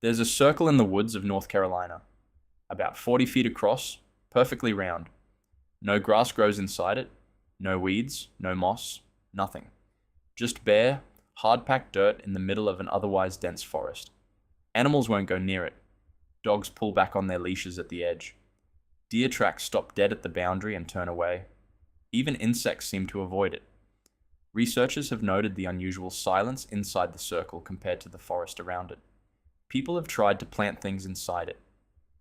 There's a circle in the woods of North Carolina, about 40 feet across, perfectly round. No grass grows inside it, no weeds, no moss, nothing. Just bare, hard-packed dirt in the middle of an otherwise dense forest. Animals won't go near it. Dogs pull back on their leashes at the edge. Deer tracks stop dead at the boundary and turn away. Even insects seem to avoid it. Researchers have noted the unusual silence inside the circle compared to the forest around it. People have tried to plant things inside it.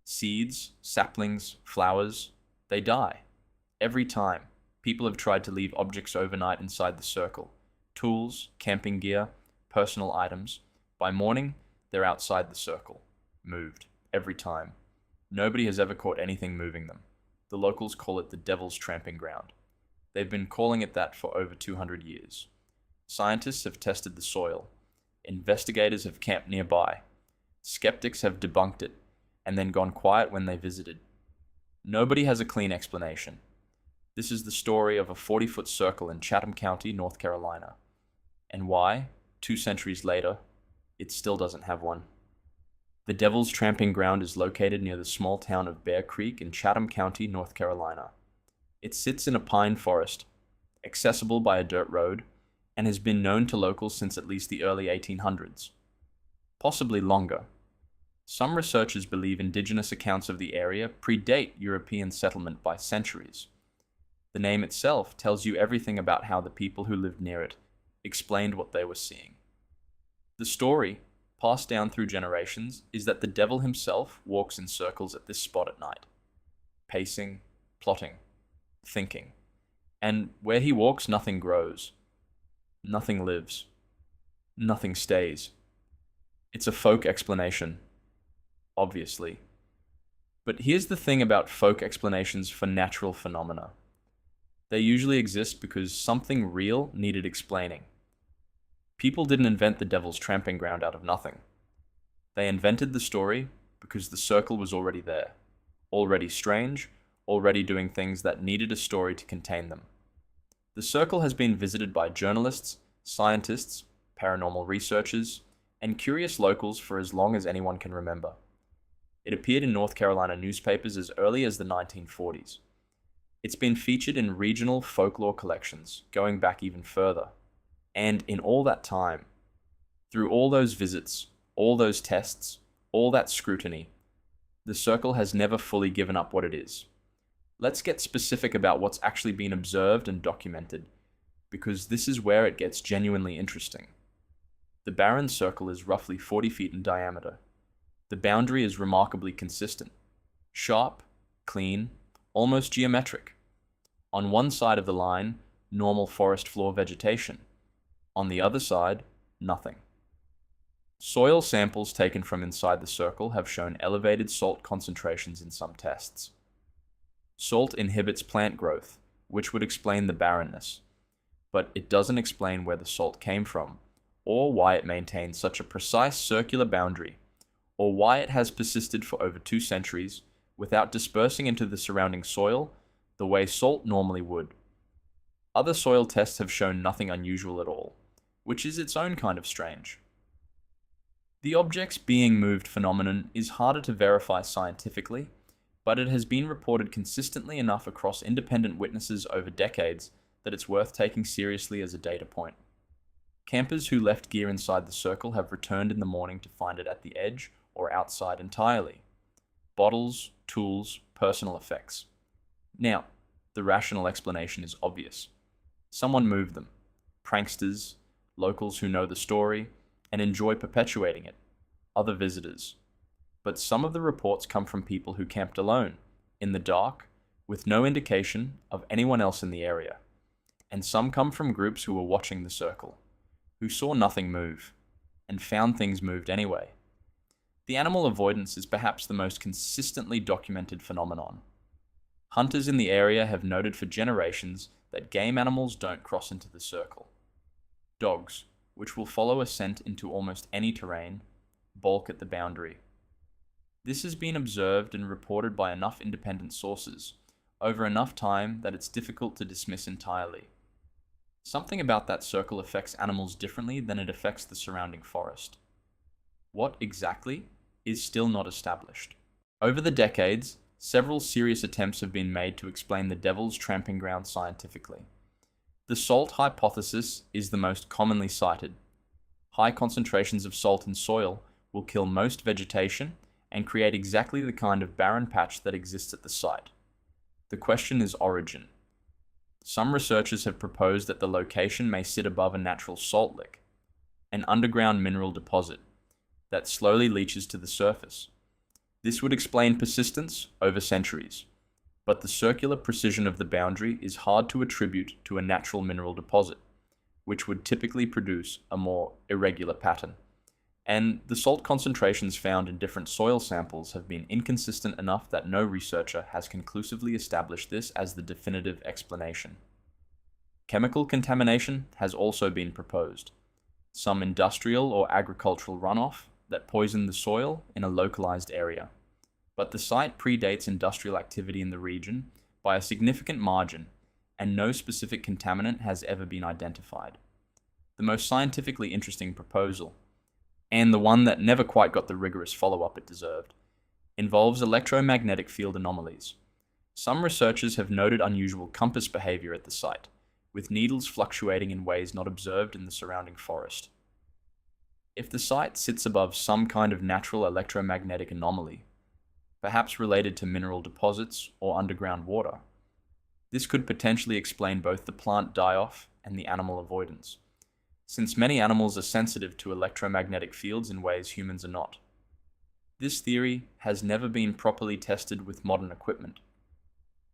Seeds, saplings, flowers, they die. Every time, people have tried to leave objects overnight inside the circle. Tools, camping gear, personal items. By morning, they're outside the circle. Moved. Every time. Nobody has ever caught anything moving them. The locals call it the Devil's Tramping Ground. They've been calling it that for over 200 years. Scientists have tested the soil. Investigators have camped nearby. Skeptics have debunked it, and then gone quiet when they visited. Nobody has a clean explanation. This is the story of a 40-foot circle in Chatham County, North Carolina. And why, 2 centuries later, it still doesn't have one. The Devil's Tramping Ground is located near the small town of Bear Creek in Chatham County, North Carolina. It sits in a pine forest, accessible by a dirt road, and has been known to locals since at least the early 1800s. Possibly longer. Some researchers believe indigenous accounts of the area predate European settlement by centuries. The name itself tells you everything about how the people who lived near it explained what they were seeing. The story, passed down through generations, is that the devil himself walks in circles at this spot at night, pacing, plotting, thinking. And where he walks, nothing grows. Nothing lives. Nothing stays. It's a folk explanation, obviously. But here's the thing about folk explanations for natural phenomena. They usually exist because something real needed explaining. People didn't invent the Devil's Tramping Ground out of nothing. They invented the story because the circle was already there, already strange, already doing things that needed a story to contain them. The circle has been visited by journalists, scientists, paranormal researchers, and curious locals for as long as anyone can remember. It appeared in North Carolina newspapers as early as the 1940s. It's been featured in regional folklore collections, going back even further. And in all that time, through all those visits, all those tests, all that scrutiny, the circle has never fully given up what it is. Let's get specific about what's actually been observed and documented, because this is where it gets genuinely interesting. The barren circle is roughly 40 feet in diameter. The boundary is remarkably consistent, sharp, clean, almost geometric. On one side of the line, normal forest floor vegetation. On the other side, nothing. Soil samples taken from inside the circle have shown elevated salt concentrations in some tests. Salt inhibits plant growth, which would explain the barrenness, but it doesn't explain where the salt came from, or why it maintains such a precise circular boundary, or why it has persisted for over 2 centuries without dispersing into the surrounding soil the way salt normally would. Other soil tests have shown nothing unusual at all, which is its own kind of strange. The objects being moved phenomenon is harder to verify scientifically, but it has been reported consistently enough across independent witnesses over decades that it's worth taking seriously as a data point. Campers who left gear inside the circle have returned in the morning to find it at the edge or outside entirely. Bottles, tools, personal effects. Now, the rational explanation is obvious. Someone moved them. Pranksters, locals who know the story and enjoy perpetuating it, other visitors. But some of the reports come from people who camped alone, in the dark, with no indication of anyone else in the area. And some come from groups who were watching the circle, who saw nothing move, and found things moved anyway. The animal avoidance is perhaps the most consistently documented phenomenon. Hunters in the area have noted for generations that game animals don't cross into the circle. Dogs, which will follow a scent into almost any terrain, balk at the boundary. This has been observed and reported by enough independent sources, over enough time that it's difficult to dismiss entirely. Something about that circle affects animals differently than it affects the surrounding forest. What exactly? is still not established. Over the decades, several serious attempts have been made to explain the Devil's Tramping Ground scientifically. The salt hypothesis is the most commonly cited. High concentrations of salt in soil will kill most vegetation and create exactly the kind of barren patch that exists at the site. The question is origin. Some researchers have proposed that the location may sit above a natural salt lick, an underground mineral deposit that slowly leaches to the surface. This would explain persistence over centuries, but the circular precision of the boundary is hard to attribute to a natural mineral deposit, which would typically produce a more irregular pattern. And the salt concentrations found in different soil samples have been inconsistent enough that no researcher has conclusively established this as the definitive explanation. Chemical contamination has also been proposed. Some industrial or agricultural runoff that poisoned the soil in a localized area. But the site predates industrial activity in the region by a significant margin, and no specific contaminant has ever been identified. The most scientifically interesting proposal, and the one that never quite got the rigorous follow-up it deserved, involves electromagnetic field anomalies. Some researchers have noted unusual compass behavior at the site, with needles fluctuating in ways not observed in the surrounding forest. If the site sits above some kind of natural electromagnetic anomaly, perhaps related to mineral deposits or underground water, this could potentially explain both the plant die-off and the animal avoidance, since many animals are sensitive to electromagnetic fields in ways humans are not. This theory has never been properly tested with modern equipment.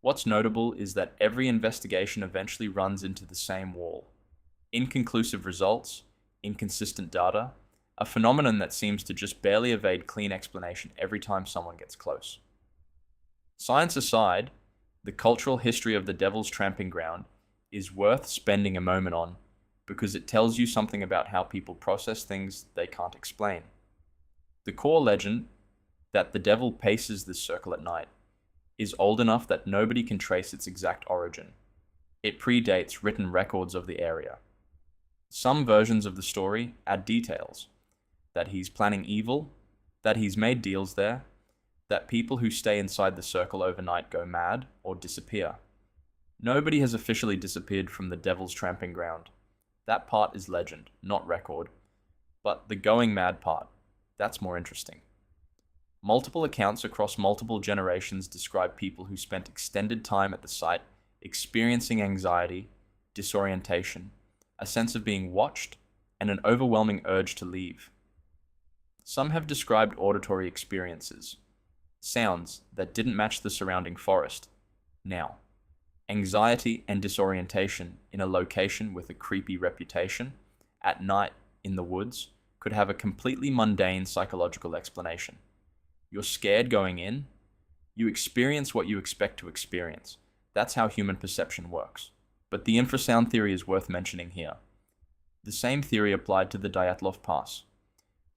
What's notable is that every investigation eventually runs into the same wall. Inconclusive results, inconsistent data, a phenomenon that seems to just barely evade clean explanation every time someone gets close. Science aside, the cultural history of the Devil's Tramping Ground is worth spending a moment on because it tells you something about how people process things they can't explain. The core legend that the devil paces this circle at night is old enough that nobody can trace its exact origin. It predates written records of the area. Some versions of the story add details, that he's planning evil, that he's made deals there, that people who stay inside the circle overnight go mad or disappear. Nobody has officially disappeared from the Devil's Tramping Ground. That part is legend, not record. But the going mad part, that's more interesting. Multiple accounts across multiple generations describe people who spent extended time at the site experiencing anxiety, disorientation, a sense of being watched, and an overwhelming urge to leave. Some have described auditory experiences, sounds that didn't match the surrounding forest. Now, anxiety and disorientation in a location with a creepy reputation, at night in the woods, could have a completely mundane psychological explanation. You're scared going in, you experience what you expect to experience. That's how human perception works. But the infrasound theory is worth mentioning here. The same theory applied to the Dyatlov Pass.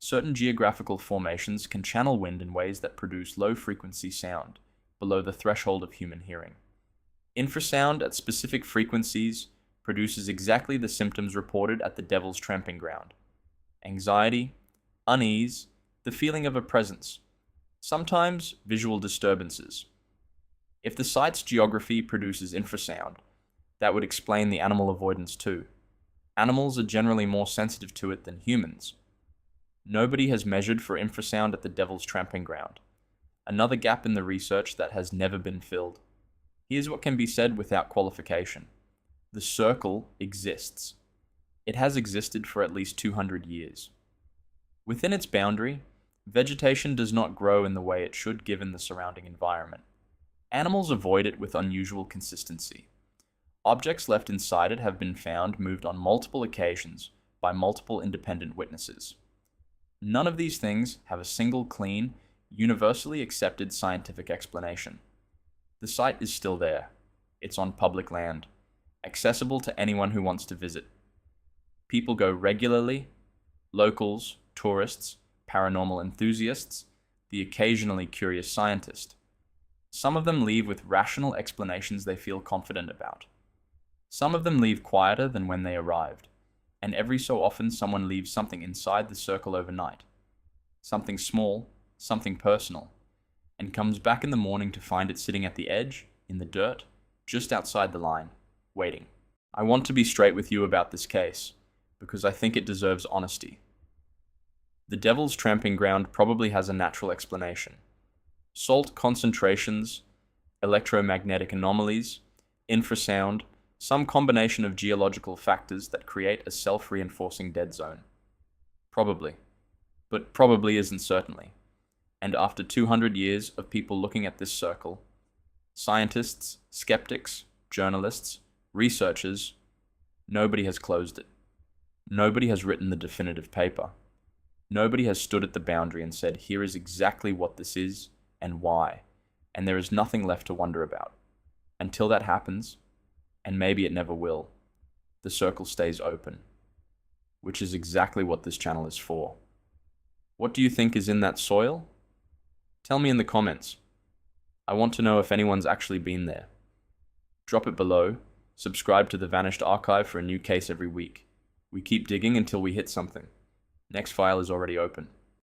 Certain geographical formations can channel wind in ways that produce low-frequency sound, below the threshold of human hearing. Infrasound at specific frequencies produces exactly the symptoms reported at the Devil's Tramping Ground. Anxiety, unease, the feeling of a presence, sometimes visual disturbances. If the site's geography produces infrasound, that would explain the animal avoidance too. Animals are generally more sensitive to it than humans. Nobody has measured for infrasound at the Devil's Tramping Ground, another gap in the research that has never been filled. Here's what can be said without qualification. The circle exists. It has existed for at least 200 years. Within its boundary, vegetation does not grow in the way it should given the surrounding environment. Animals avoid it with unusual consistency. Objects left inside it have been found moved on multiple occasions by multiple independent witnesses. None of these things have a single clean, universally accepted scientific explanation. The site is still there. It's on public land, accessible to anyone who wants to visit. People go regularly, locals, tourists, paranormal enthusiasts, the occasionally curious scientist. Some of them leave with rational explanations they feel confident about. Some of them leave quieter than when they arrived, and every so often someone leaves something inside the circle overnight. Something small, something personal, and comes back in the morning to find it sitting at the edge, in the dirt, just outside the line, waiting. I want to be straight with you about this case, because I think it deserves honesty. The Devil's Tramping Ground probably has a natural explanation. Salt concentrations, electromagnetic anomalies, infrasound, some combination of geological factors that create a self-reinforcing dead zone. Probably. But probably isn't certainly. And after 200 years of people looking at this circle, scientists, skeptics, journalists, researchers, nobody has closed it. Nobody has written the definitive paper. Nobody has stood at the boundary and said, here is exactly what this is and why, and there is nothing left to wonder about. Until that happens, and maybe it never will, the circle stays open, which is exactly what this channel is for. What do you think is in that soil? Tell me in the comments. I want to know if anyone's actually been there. Drop it below, subscribe to the Vanished Archive for a new case every week. We keep digging until we hit something. Next file is already open.